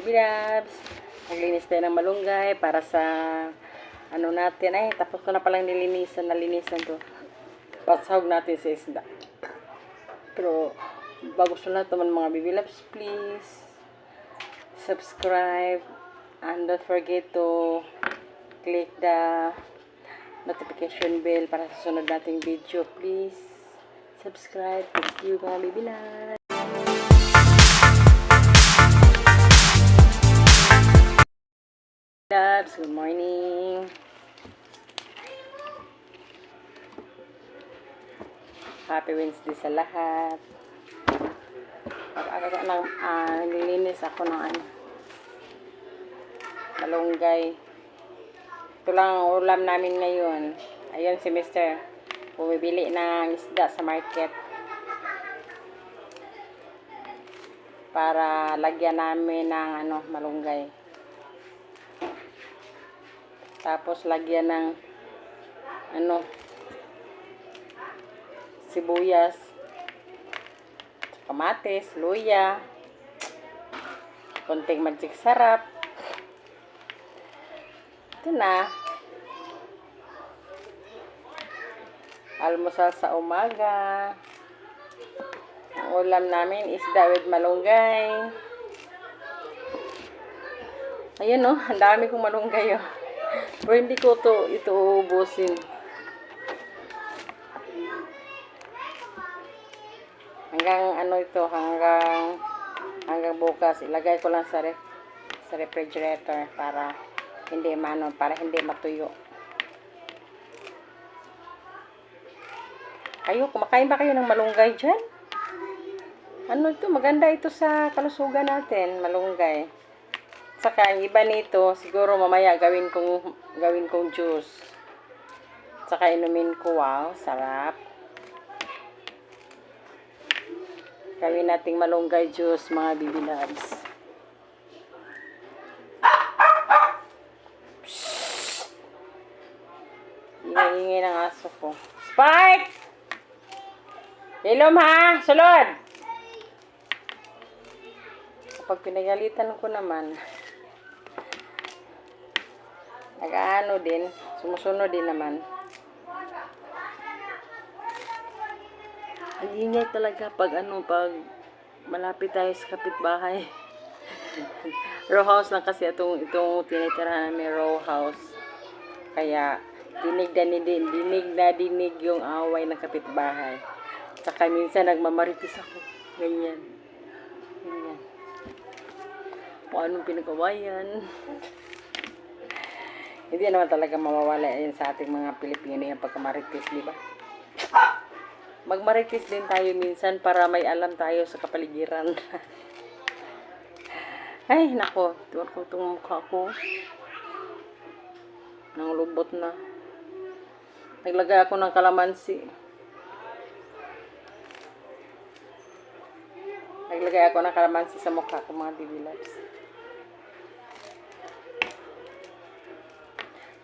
baby loves. Naglinis tayo ng malunggay para sa ano natin. Ay, tapos ko na palang nalinisan to. Pasahog natin sa isda. Pero, bago sa lahat naman mga baby loves, please subscribe and don't forget to click the notification bell para sa sunod nating video. Please subscribe. Thank you mga baby loves. Good morning. Happy Wednesday sa lahat. Nililinis ako ng malunggay. Ito lang ang ulam namin ngayon. Ayun si Mr. bumibili ng isda sa market para lagyan namin ng malunggay. Tapos lagyan ng sibuyas, kamatis, luya, konting magic sarap. Ito na. Almusal sa umaga. Ang ulam namin isda with malunggay. Ayan ang dami kong malunggay Pero hindi ko ito uubusin. Hanggang bukas ilagay ko lang sa refrigerator para hindi matuyo. Kumakain ba kayo ng malunggay dyan? Maganda ito sa kalusugan natin, malunggay. Saka ang iba nito, siguro mamaya gawin kong juice. Saka inumin ko. Wow, sarap. Gawin nating malunggay juice, mga baby loves. Ingay ng aso ko. Spike! Ilom ha! Sulod! Kapag pinagalitan ko naman, din, sumusunod din naman. Ang ingay talaga pag malapit tayo sa kapitbahay. Row house lang kasi itong tinitirahan namin, row house. Kaya dinig na dinig yung away ng kapitbahay. Saka minsan nagmamaritis ako. Ganyan. Kung anong pinag-awayan. Hindi naman talaga mawawala yan sa ating mga Pilipino yung pagkamaritis, di ba? Magmaritis din tayo minsan para may alam tayo sa kapaligiran. Ay, nako. Tuwan ko itong mukha ko. Nang lubot na. Naglagay ako ng kalamansi. Sa mukha ko, mga baby loves.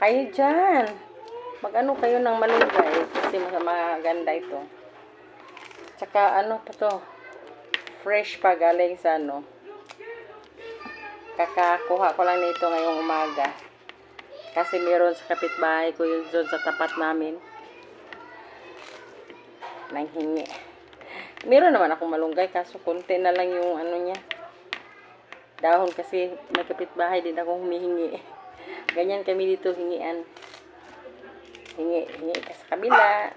Kayo dyan. Kayo ng malunggay kasi maganda ito. Tsaka pa to? Fresh pa galing sa Kakakuha ko lang nito ngayong umaga. Kasi meron sa kapitbahay ko yung doon sa tapat namin. Nang hingi. Meron naman akong malunggay kaso konti na lang yung niya. Dahon kasi may kapitbahay din akong humihingi. Ganyan kami dito hingian. Hingi ka sa kabila.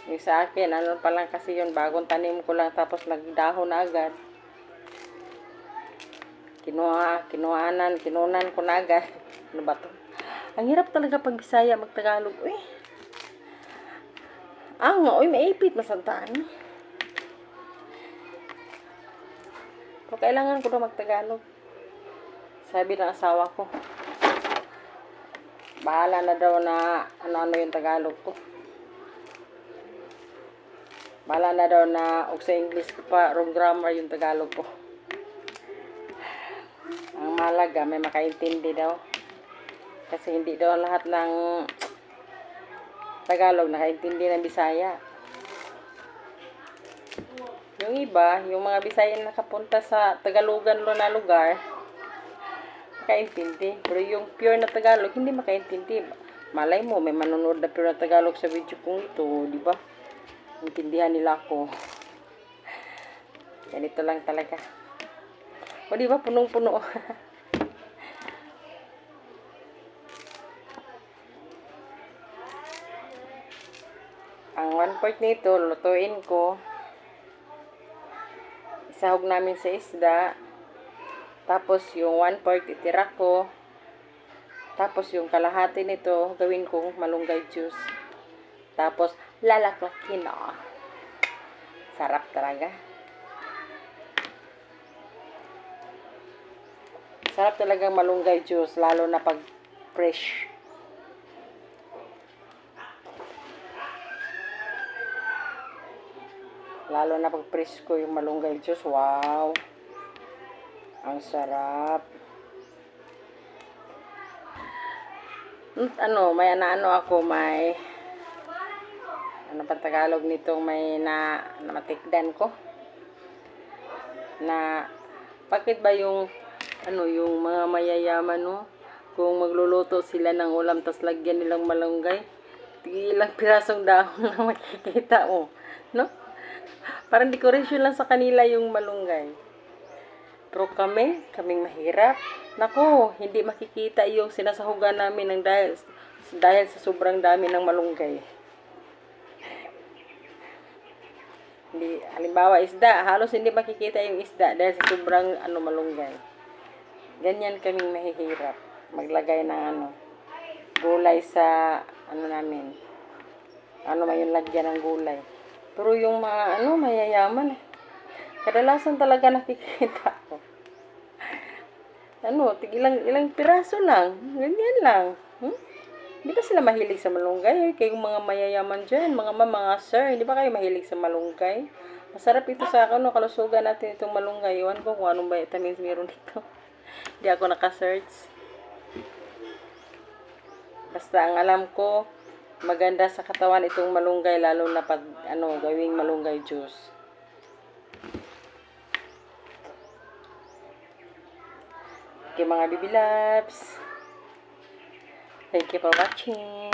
Yung sa akin, pa lang kasi yun, bagong tanim ko lang tapos nagdahon na agad. Kinunan ko na agad. Ano ba to? Ang hirap talaga pag Bisaya magtagalog. Maipit masantaan. So, kailangan ko na magtagalog. Sabi ng asawa ko, bahala na daw na ano yung Tagalog ko. Bahala na daw na sa English ko pa, wrong grammar yung Tagalog ko. Ang malaga, may makaintindi daw. Kasi hindi daw lahat ng Tagalog nakaintindi ng Bisaya. Yung iba, yung mga Bisayan na nakapunta sa Tagalogan lo na lugar, makaintindi. Pero yung pure na Tagalog, hindi makaintindi. Malay mo, may manonood na pure na Tagalog sa video kong ito, di ba? Intindihan nila ako. Ganito lang talaga. O di ba, punong-puno. Ang 1/4 nito, lutuin ko. Isahog namin sa isda. Tapos yung 1/4 itira ko. Tapos yung kalahati nito, gawin kong malunggay juice. Tapos lalaklakin na. Sarap talaga. Sarap talaga malunggay juice, lalo na pag fresh. Lalo na pag presko yung malunggay juice. Wow! Ang sarap. May ano pa Tagalog nito, may matikdan ko. Na, bakit ba yung mga mayayaman, no? Kung magluluto sila ng ulam, tas lagyan nilang malunggay, ilang pirasong dahon lang makikita mo, no? Parang decoration lang sa kanila yung malunggay. Pero kaming mahirap. Naku, hindi makikita yung sinasahugan namin ng dahil sa sobrang dami ng malunggay. Hindi, halimbawa isda, halos hindi makikita yung isda dahil sa sobrang malunggay. Ganyan kaming mahihirap. Maglagay ng gulay sa namin. Man yung lagyan ng gulay. Pero yung mga mayayaman, kadalasan talaga nakikita ko. Ilang piraso lang. Ganyan lang. Hindi ba sila mahilig sa malunggay? Kayong mga mayayaman dyan, mga sir, hindi ba kayo mahilig sa malunggay? Masarap ito sa kalusugan natin itong malunggay. Iwan ko kung anong vitamins meron dito. Hindi ako nakasearch. Basta ang alam ko, maganda sa katawan itong malunggay, lalo na pag gawing malunggay juice. Okay mga baby loves. Thank you for watching.